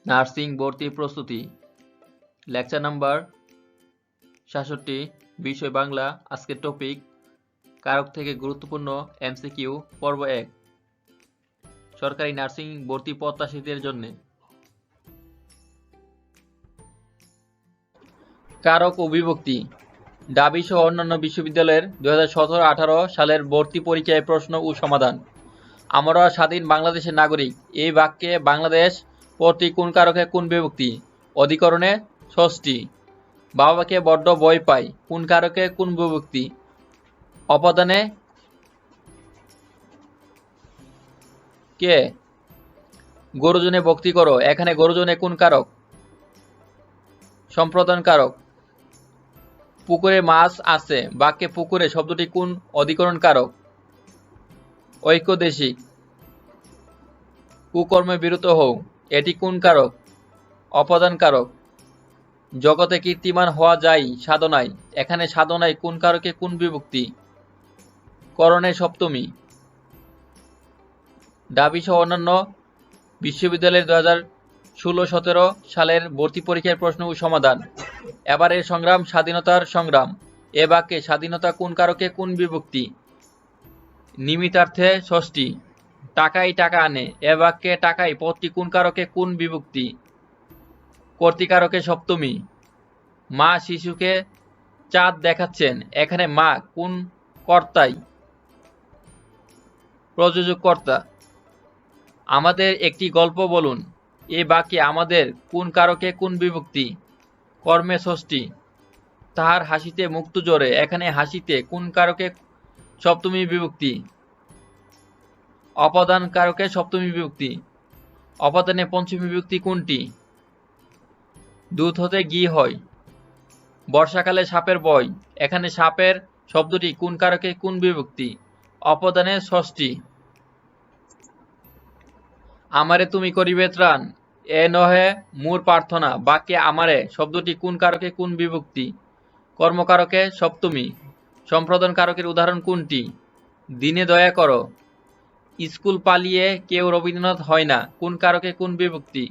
Nursing ভর্তি প্রস্তুতি lecture number ৬৭ বিষয় বাংলা। আজকের টপিক কারক থেকে গুরুত্বপূর্ণ এমসিকিউ পর্ব ১ সরকারি নার্সিং ভর্তি প্রত্যাশীদের জন্য। কারক ও বিভক্তি ঢাবি সহ অন্যান্য বিশ্ববিদ্যালয়ের ২০১৭-১৮ সালের ভর্তি পরীক্ষায় প্রশ্ন ও সমাধান। আমরা স্বাধীন বাংলাদেশের নাগরিক। এই বাক্যে বাংলাদেশ পদটি কোন কারকে কোন বিভক্তি? অধিকরণে ষষ্ঠী। বাবাকে বড্ড ভয় পাই কোন কারকে কোন বিভক্তি? অপদানে কে? গরুজনে ভক্তি করো এখানে গরুজনে কোন কারক? সম্প্রদান কারক। পুকুরে মাছ আছে বাক্যে পুকুরে শব্দটি কোন অধিকরণ কারক? ঐক্যদেশিক। কুকর্মে বিরত হও এটি কোন কারক? অপদান কারক। জগতে কীর্তিমান হওয়া যায় সাধনায় এখানে সাধনায় কোন কারকে কোন বিভক্তি? করণে সপ্তমী। ঢাবি সহ অন্যান্য বিশ্ববিদ্যালয়ের ২০১৬-১৭ সালের ভর্তি পরীক্ষার প্রশ্ন ও সমাধান। এবারের সংগ্রাম স্বাধীনতার সংগ্রাম। এ বাক্যে স্বাধীনতা কোন কারকে কোন বিভক্তি? নিমিত্তার্থে ষষ্ঠী। টাকাই টাকা আনে এ বাক্যে টাকাই পদটি কোন কারকে কোন বিভক্তি? কর্তৃকারকে সপ্তমী। মা শিশুকে চাঁদ দেখাচ্ছেন এখানে মা কোন কর্তাই? প্রযোজক কর্তা। আমাদের একটি গল্প বলুন এ বাক্যে আমাদের কোন কারকে কোন বিভক্তি? কর্মে ষষ্ঠী। তাহার হাসিতে মুক্ত জোরে এখানে হাসিতে কোন কারকে সপ্তমী বিভক্তি? অপদান কারকে সপ্তমী বিভক্তি। অপদানে পঞ্চমী বিভক্তি কোনটি? দুধ হতে ঘি হয়। বর্ষাকালে সাপের ভয় এখানে সাপের শব্দটি কোন কারকে কোন বিভক্তি? অপদানে ষষ্ঠী। আমারে তুমি করিবে ত্রাণ এ নহে মোর প্রার্থনা বাক্যে আমারে শব্দটি কোন কারকে কোন বিভক্তি? কর্মকারকে সপ্তমী। সম্প্রদান কারকের উদাহরণ কোনটি? দিনে দয়া করো। স্কুল পালিয়ে কেউ রবীন্দ্রনাথ হয় না কোন কারকে কোন বিভক্তি?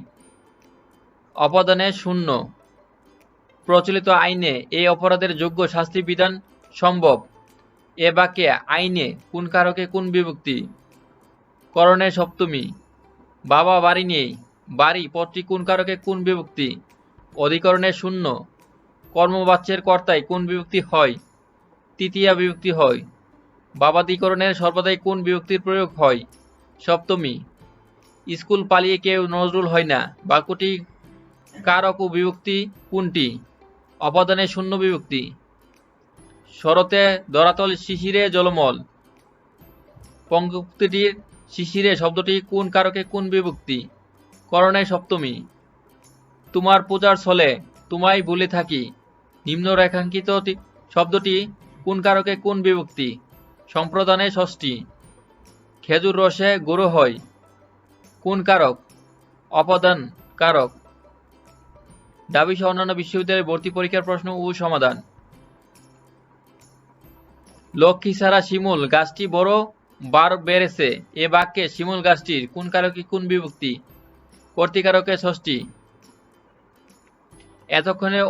অপদানে শূন্য। প্রচলিত আইনে এই অপরাধের যোগ্য শাস্তি বিধান সম্ভব এ বাক্যে আইনে কোন কারকে কোন বিভক্তি? করণে সপ্তমী। বাবা বাড়ি নেই বাড়ি পদটি কোন কারকে কোন বিভক্তি? অধিকরণে শূন্য। কর্মবাচ্যের কর্তায় কোন বিভক্তি হয়? তৃতীয়া বিভক্তি হয়। বাবাদিকরণের সর্বদাই কোন বিভক্তির প্রয়োগ হয়? সপ্তমী। স্কুল পালিয়ে কেউ নজরুল হয় না বাক্যটি কারক ও বিভক্তি কোনটি? অপদানে শূন্য বিভক্তি। শরতে ধরাতল শিশিরে জলমল পঙ্ক্তিটির শিশিরে শব্দটি কোন কারকে কোন বিভক্তি? করণে সপ্তমী। তোমার পূজার ছলে তোমায় ভুলে থাকি নিম্ন রেখাঙ্কিত শব্দটি কোন কারকে কোন বিভক্তি? সম্প্রদানে ষষ্ঠী। খেজুর রসে গুঁড়ো হয় কোন কারক? অপদান কারক। ঢাবি সহ অন্যান্য বিশ্ববিদ্যালয়ের ভর্তি পরীক্ষার প্রশ্ন ও সমাধান। লক্ষ্মী ছাড়া শিমুল গাছটি বড় বার বেড়েছে এ বাক্যে শিমুল গাছটির কোন কারকে কোন বিভক্তি? কর্তৃকারকে ষষ্ঠী। এতক্ষণে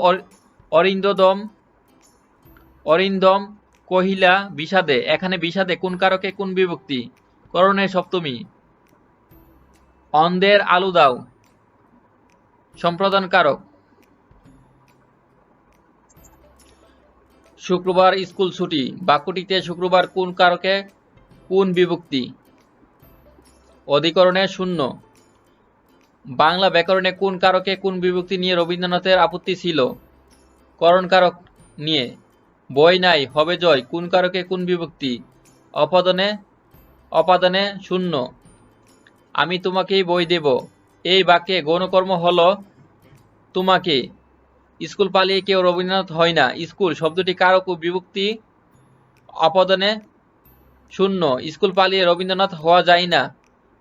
অরিন্দম কহিলা বিষাদে এখানে বিষাদে কোন কারকে কোন বিভক্তি? করণে সপ্তমী। অন্ধের আলু দাও সম্প্রদান কারক। শুক্রবার স্কুল ছুটি বাক্যটিতে শুক্রবার কোন কারকে কোন বিভক্তি? অধিকরণে শূন্য। বাংলা ব্যাকরণে কোন কারকে কোন বিভক্তি নিয়ে রবীন্দ্রনাথের আপত্তি ছিল? করণ কারক নিয়ে। বই নাই হবে জয় কোন কারকে কোন বিভক্তি? অপাদানে শূন্য। আমি তোমাকেই বই দেব এই বাক্যে গৌণকর্ম হলো তোমাকে। স্কুল পালিয়ে কেউ রবীন্দ্রনাথ হয় না স্কুল শব্দটি কারক ও বিভক্তি? অপদানে শূন্য। স্কুল পালিয়ে রবীন্দ্রনাথ হওয়া যায় না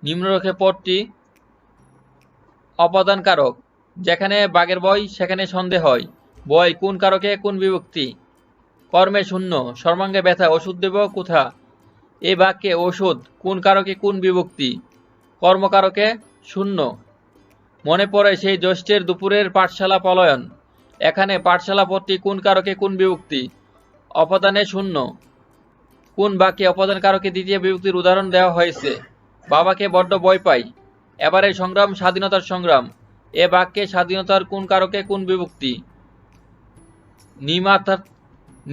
নিম্নরেখে পদটি অপদান কারক। যেখানে বাঘের ভয় সেখানে সন্দেহ হয় ভয় কোন কারকে কোন বিভক্তি? কর্মে শূন্য। সর্বাঙ্গে ব্যথা ওষুধ দেব কোথা এই বাক্যে ওষুধ কোন কারকে কোন বিভক্তি? কর্মকারকে শূন্য। মনে পড়ে সেই জ্যৈষ্ঠের দুপুরের পাঠশালা পলায়ন। এখানে পাঠশালা পদটি কোন কারকে কোন বিভক্তি? অপদানে শূন্য। কোন বাক্যে অপদান কারকে দ্বিতীয় বিভক্তির উদাহরণ দেওয়া হয়েছে? বাবাকে বড্ড ভয় পাই। এবারে সংগ্রাম স্বাধীনতার সংগ্রাম। এ বাক্যে স্বাধীনতার কোন কারকে কোন বিভক্তি?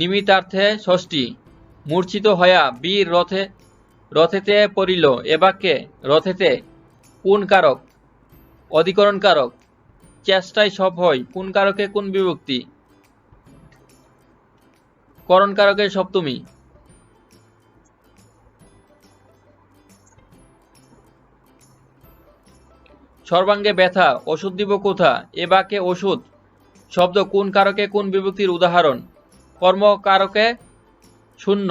নিমিত্তার্থে ষষ্ঠী। মূর্ছিত হয়া বীর রথেতে পড়িল। এ বাক্যে রথেতে কোন কারক? অধিকরণ কারক। চেষ্টায় সব হয় কোন কারকে কোন বিভক্তি? করণ কারকের সপ্তমী। সর্বাঙ্গে ব্যথা, ওষুধ দিব কোথা? এ বাক্যে ওষুধ শব্দ কোন কারকে কোন বিভক্তির উদাহরণ? কর্ম কারকে শূন্য।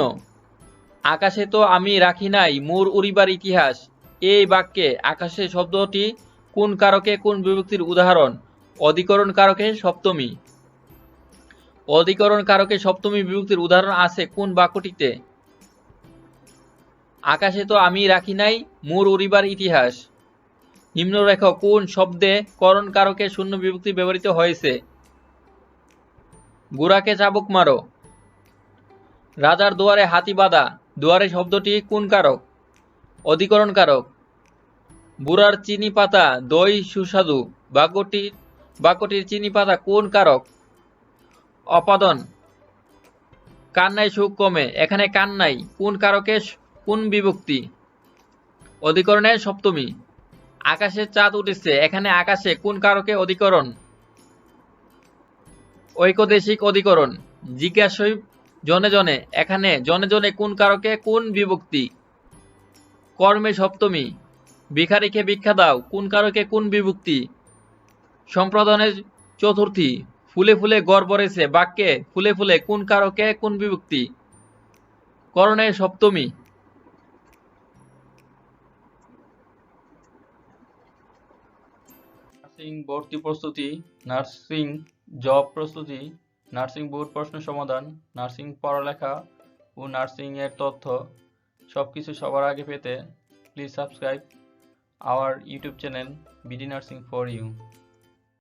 আকাশে তো আমি রাখি নাই মোর উড়িবার ইতিহাস। এই বাক্যে আকাশে শব্দটি কোন কারকে কোন বিভক্তির উদাহরণ? অধিকরণ কারকে সপ্তমী। অধিকরণ কারকে সপ্তমী বিভক্তির উদাহরণ আছে কোন বাক্যটিতে? আকাশে তো আমি রাখি নাই মোর উড়িবার ইতিহাস। নিম্নরেখ কোন শব্দে করণ কারকে শূন্য বিভক্তি ব্যবহৃত হয়েছে? গোরাকে চাবুক মারো। রাজার দুয়ারে হাতি বাঁধা। দুয়ারে শব্দটি কোন কারক? অধিকরণ কারক। বুড়ার চিনি পাতা দই সুস্বাদু। বাক্যটির চিনি পাতা কোন কারক? অপাদন। কান্নায় সুখ কমে। এখানে কান্নাই কোন কারকে কোন বিভক্তি? অধিকরণের সপ্তমী। আকাশে চাঁদ উঠেছে। এখানে আকাশে কোন কারকে অধিকরণ? ঐকদেশিক অধিকরণ। জিজ্ঞাসই জনে জনে। এখানে জনে জনে কোন কারকে কোন বিভক্তি? কর্মে সপ্তমী। ভিখারিকে ভিক্ষা দাও কোন কারকে কোন বিভক্তি? সম্প্রদানের চতুর্থী। ফুলে ফুলে গড় ভরেছে। বাক্যে ফুলে ফুলে কোন কারকে কোন বিভক্তি? করণের সপ্তমী। নার্সিং ভর্তি প্রস্তুতি, নার্সিং জব প্রস্তুতি, নার্সিং বোর্ড প্রশ্ন সমাধান, নার্সিং পড়ালেখা ও নার্সিং এর তথ্য সবকিছু সবার আগে পেতে please subscribe our YouTube channel BD nursing for you.